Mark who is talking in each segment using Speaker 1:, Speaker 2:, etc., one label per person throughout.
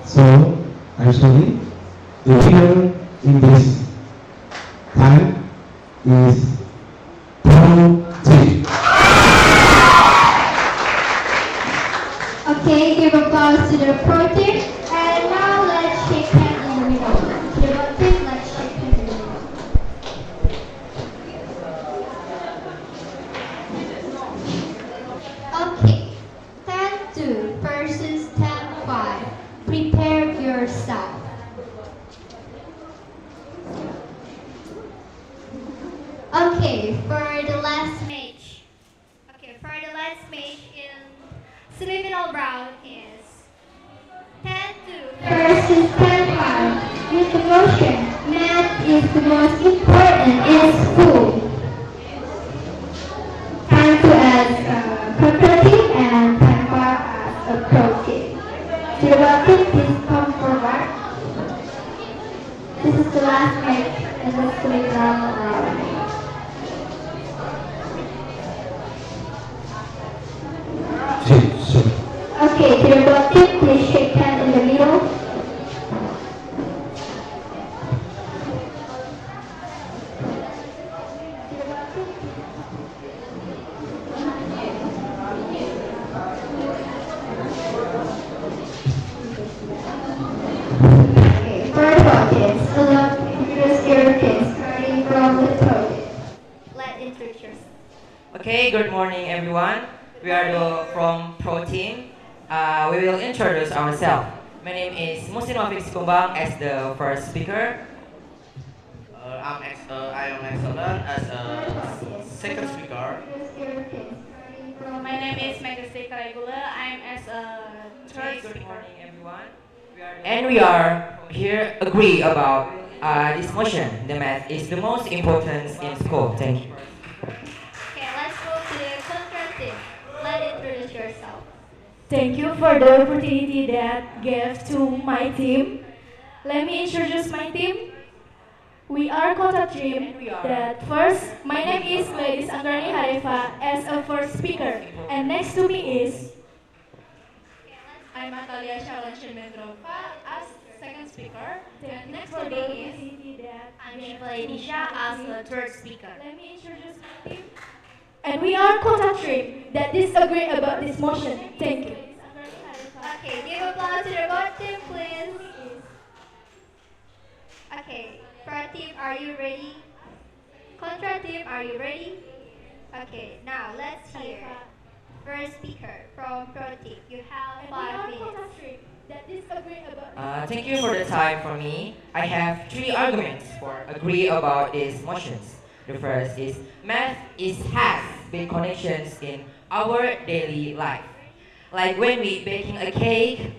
Speaker 1: So, I'm sorry, the winner in this time is Bronze.
Speaker 2: Okay, give applause to the pro team. And now let's shake hands in the middle. To the bot team, let's shake hands in the middle. Okay, 10-2 versus 10-5. Prepare yourself. Okay, for the last match. Okay, for the last match in semifinal round is 10-2 versus 10-5. Use the motion. Math is the most important in school. 10-2 as a cooperative and 10-5 as a pro team. To the welcome, please come forward. This is the last match in the semifinal round. Okay, to the bottom, please shake hand in the middle. Okay, for the bottom, select introduce your kids starting from the podium. Let's introduce yourself.
Speaker 3: Okay, good morning everyone. We are from Pro Team. We will introduce ourselves. My name is Musin Wafik Sikumbang as the first speaker.
Speaker 4: I am excellent as a second speaker.
Speaker 5: My name is Megasti Caligula. I'm as a
Speaker 3: Okay,
Speaker 5: third
Speaker 3: good
Speaker 5: speaker.
Speaker 3: morning everyone. And we are here agree about this motion. The math is the most important in school. Thank you.
Speaker 2: Okay, let's go to the contract team. Let's introduce yourself.
Speaker 5: Thank you for the opportunity that gave to my team. Let me introduce my team. We are contact team that first, my name is Ladies Anggrani Harifa as a first speaker. And next to me is I'm Atalia Shalan Mendrova as second speaker. Then next to me is
Speaker 2: I'm Shiva Edisha as the third speaker.
Speaker 5: let me introduce my team. And we are contact team that disagree about this motion. Thank you.
Speaker 2: Okay, give applause to the both team, please. Okay, pro team, are you ready? Contra team, are you ready? Okay, now let's hear. First speaker from pro team. You have
Speaker 5: And we
Speaker 2: 5
Speaker 5: are
Speaker 2: minutes.
Speaker 5: contact team that disagree about
Speaker 3: Thank you for the time for me. I have three arguments for agree about these motions. The first is math has big connections in our daily life. Like when we baking a cake,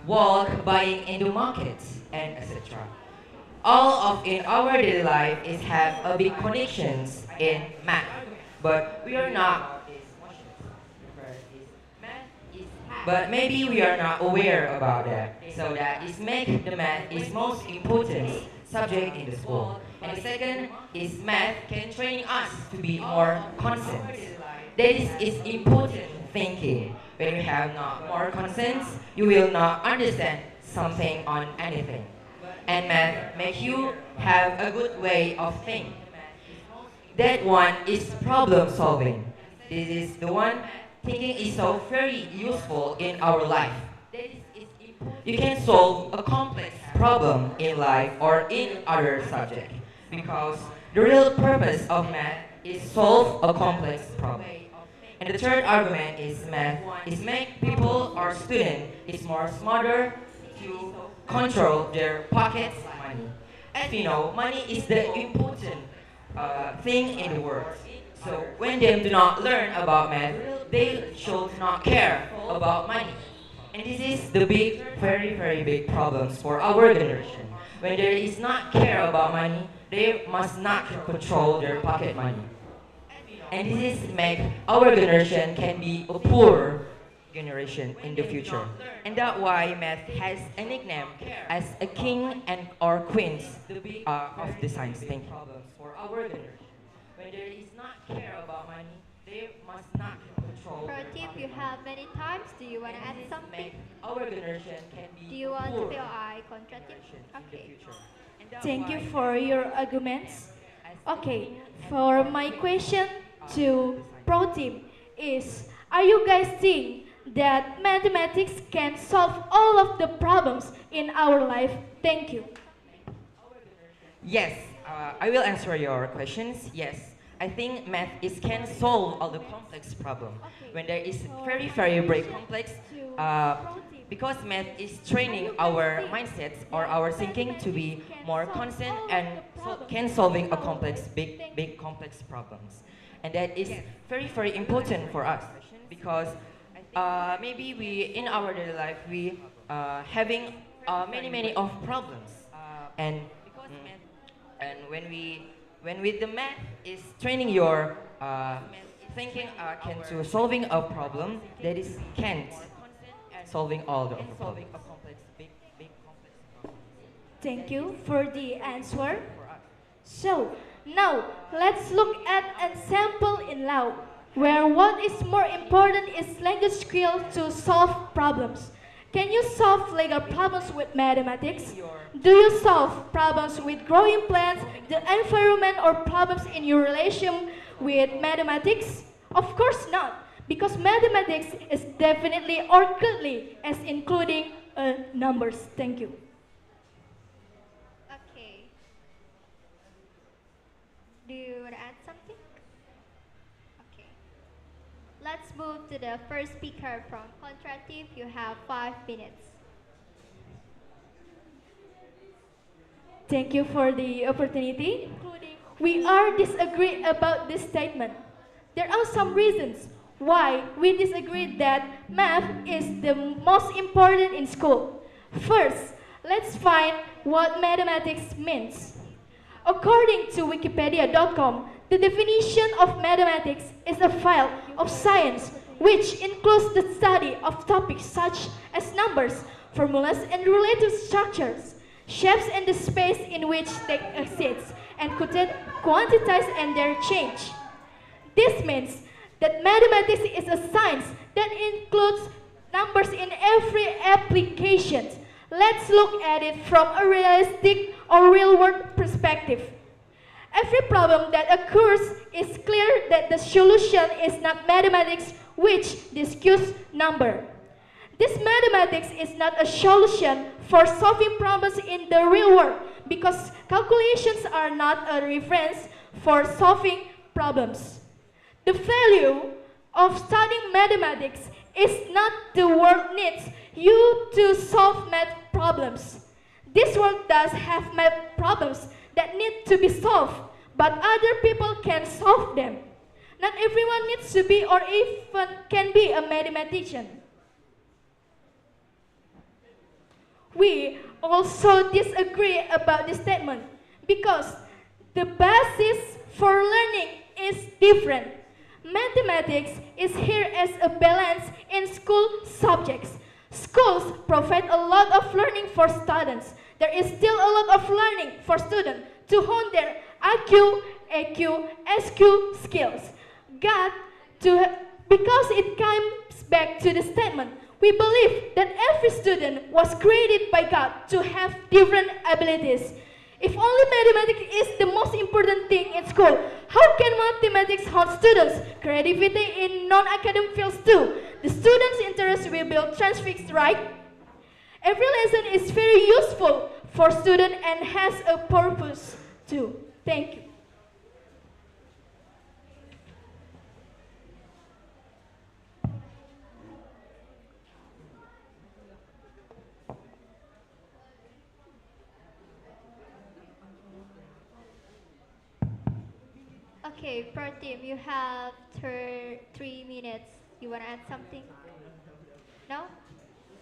Speaker 3: walk, buying in the markets, and etc. All of in our daily life is have a big connections in math. But we are not but maybe we are not aware about that. So that is make the math is most important subject in the school. And the second is math can train us to be more constant. That is important thinking. When you have not more consent, you will not understand something on anything. And math make you have a good way of thinking. That one is problem solving. This is the one thinking is so very useful in our life. You can solve a complex problem in life or in other subject because the real purpose of math is solve a complex problem. And the third argument is math is make people or student is more smarter to control their pockets money. As we know, money is the important thing in the world. So when they do not learn about math, they should not care about money. And this is the big, very, very big problems for our generation. When there is not care about money, they must not control their pocket money. And this is make our generation can be a poor generation in the future. And that's why math has a nickname as a king and or queens of the science. Thank you. For our generation. When there is not care about money, they must not control control
Speaker 2: Pradeep, you have many times. Do you want to add something?
Speaker 3: make our generation can be
Speaker 2: Do you want to
Speaker 3: poor
Speaker 2: feel I contradict?
Speaker 3: generation in the
Speaker 2: Okay.
Speaker 3: future. And that's
Speaker 5: Thank you
Speaker 3: why
Speaker 5: for your arguments.
Speaker 3: as
Speaker 5: Okay,
Speaker 3: team and
Speaker 5: for
Speaker 3: our
Speaker 5: my
Speaker 3: faith
Speaker 5: question
Speaker 3: are
Speaker 5: to
Speaker 3: the science.
Speaker 5: Pro Team is, are you guys think that mathematics can solve all of the problems in our life? Thank you.
Speaker 3: Yes, I will answer your questions. Yes, I think math is can solve all the complex problem. When there is very complex, because math is training our mindsets or our thinking to be more constant and can solving a big complex problems, and that is very important for us because maybe we in our daily life we having many of problems and and when with the math is training your thinking can to solving a problem that is can't solving all the other problems.
Speaker 5: Thank you for the answer. So, now let's look at an example in law, where what is more important is language skill to solve problems. Can you solve legal problems with mathematics? Do you solve problems with growing plants, the environment, or problems in your relation with mathematics? Of course not, because mathematics is definitely or clearly as including numbers. Thank you.
Speaker 2: Okay. Do you want to add something? Okay. Let's move to the first speaker from Contractive. You have 5 minutes.
Speaker 5: Thank you for the opportunity. We are disagree about this statement. There are some reasons why we disagree that math is the most important in school. First, let's find what mathematics means. According to Wikipedia.com, the definition of mathematics is a field of science which includes the study of topics such as numbers, formulas, and related structures, shapes and the space in which they exist, and quantities and their change. This means that mathematics is a science that includes numbers in every application. Let's look at it from a realistic or real-world perspective. Every problem that occurs is clear that the solution is not mathematics which discuss number. This mathematics is not a solution for solving problems in the real world because calculations are not a reference for solving problems. The value of studying mathematics is not the world needs you to solve math problems. This world does have math problems that need to be solved, but other people can solve them. Not everyone needs to be or even can be a mathematician. We also disagree about this statement because the basis for learning is different. Mathematics is here as a balance in school subjects. Schools provide a lot of learning for students. There is still a lot of learning for students to hone their IQ, AQ, SQ skills. Because it comes back to the statement, we believe that every student was created by God to have different abilities. If only mathematics is the most important thing in school, how can mathematics help students' creativity in non-academic fields too? The students' interest will be transfixed, right? Every lesson is very useful for students and has a purpose too. Thank you.
Speaker 2: Okay, pro team, you have 3 minutes. You want to add something? No?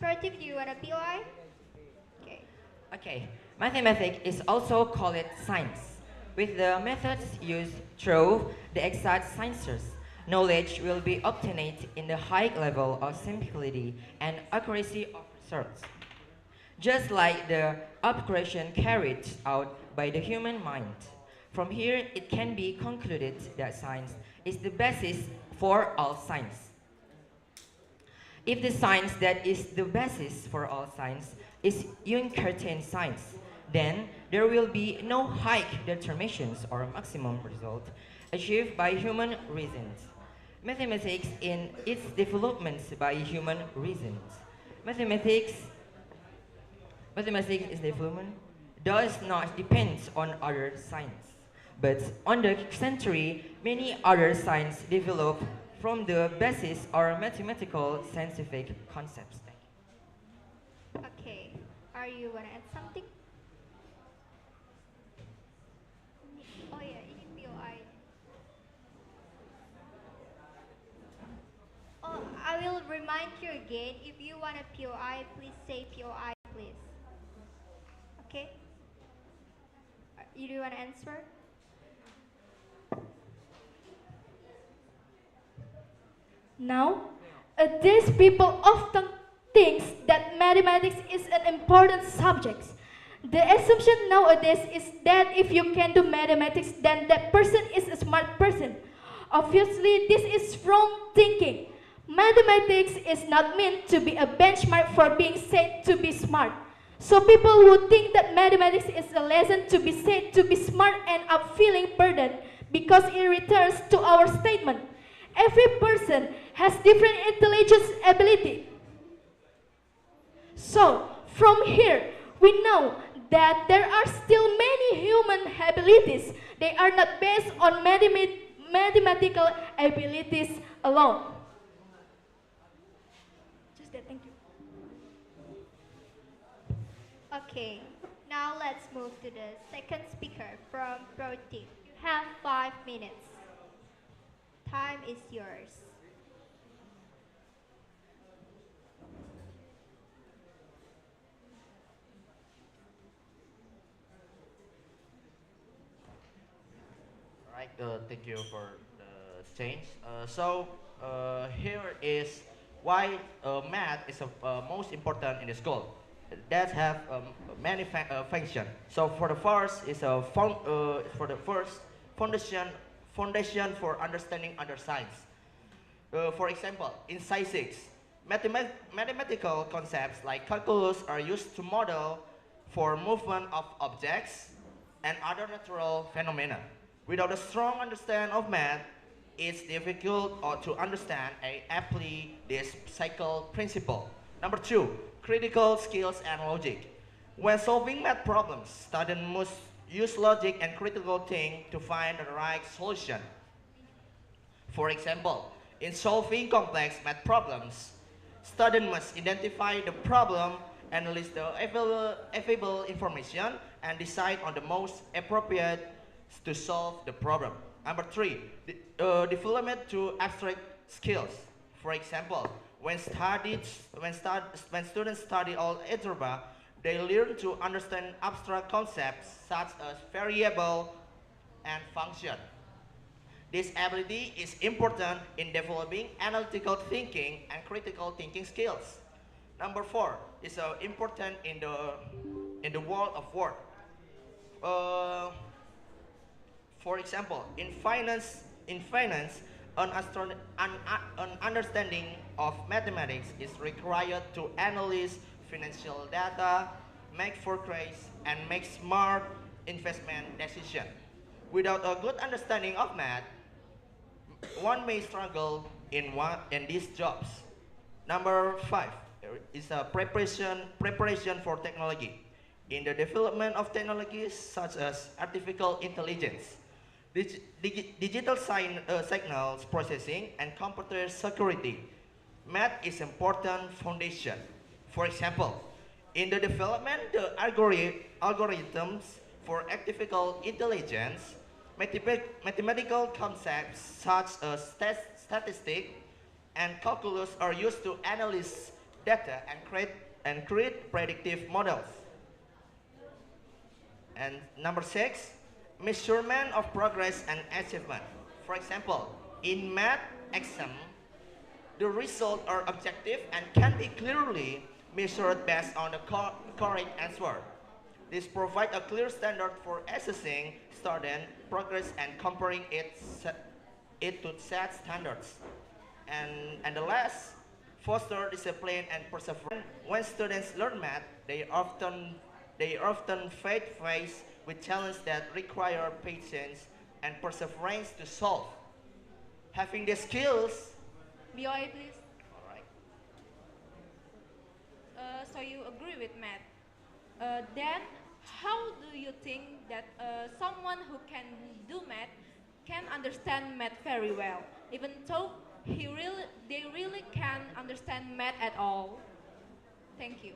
Speaker 2: Pro team, do you want a POI? Okay.
Speaker 3: Okay, mathematics is also called science. With the methods used through the exact sciences, knowledge will be obtained in the high level of simplicity and accuracy of results. Just like the operation carried out by the human mind. From here, it can be concluded that science is the basis for all science. If the science that is the basis for all science is uncertain science, then there will be no high determinations or maximum result achieved by human reasons. Mathematics in its development by human reasons. Mathematics Mathematics development does not depend on other science, but on the century, many other science develop from the basis or mathematical scientific concepts.
Speaker 2: Okay. Are you gonna add something? Oh yeah, ini POI. Oh, I will remind you again. If you want a POI, please say POI, please. Okay. You do want to answer?
Speaker 5: Now, these people often think that mathematics is an important subject. The assumption nowadays is that if you can do mathematics, then that person is a smart person. Obviously, this is wrong thinking. Mathematics is not meant to be a benchmark for being said to be smart. So people who think that mathematics is a lesson to be said to be smart end up feeling burdened because it returns to our statement. Every person has different intelligence ability. So, from here, we know that there are still many human abilities. They are not based on mathematical abilities alone. Just that, thank you.
Speaker 2: Okay. Now let's move to the second speaker from Pro Team. You have 5 minutes. Time is yours.
Speaker 4: Right, thank you for the change. Here is why math is most important in the school. That have many function. So for the first is a foundation for understanding other science. For example, in physics, mathematical concepts like calculus are used to model for movement of objects and other natural phenomena. Without a strong understanding of math, it's difficult or to understand and apply this cycle principle. Number two, critical skills and logic. When solving math problems, students must use logic and critical thinking to find the right solution. For example, in solving complex math problems, students must identify the problem, analyze the available information, and decide on the most appropriate to solve the problem. Number three, development to abstract skills. For example, when students study algebra, they learn to understand abstract concepts such as variable and function. This ability is important in developing analytical thinking and critical thinking skills. Number four is important in the world of work. Uh, for example, in finance, an understanding of mathematics is required to analyze financial data, make forecasts, and make smart investment decisions. Without a good understanding of math, one may struggle in these jobs. Number five is a preparation for technology. In the development of technologies such as artificial intelligence, digital signals processing, and computer security, math is important foundation. For example, in the development the algorithms for artificial intelligence, mathematical concepts such as statistics and calculus are used to analyze data and create predictive models. And number six, measurement of progress and achievement. For example, in math exam, the results are objective and can be clearly measured based on the correct answer. This provides a clear standard for assessing student progress and comparing it to set standards. And the last, foster discipline and perseverance. When students learn math, they often face with challenges that require patience and perseverance to solve. Having the skills.
Speaker 6: BOA, please.
Speaker 4: All right.
Speaker 6: So you agree with math. Then, how do you think that someone who can do math can understand math very well, even though they really can't understand math at all? Thank you.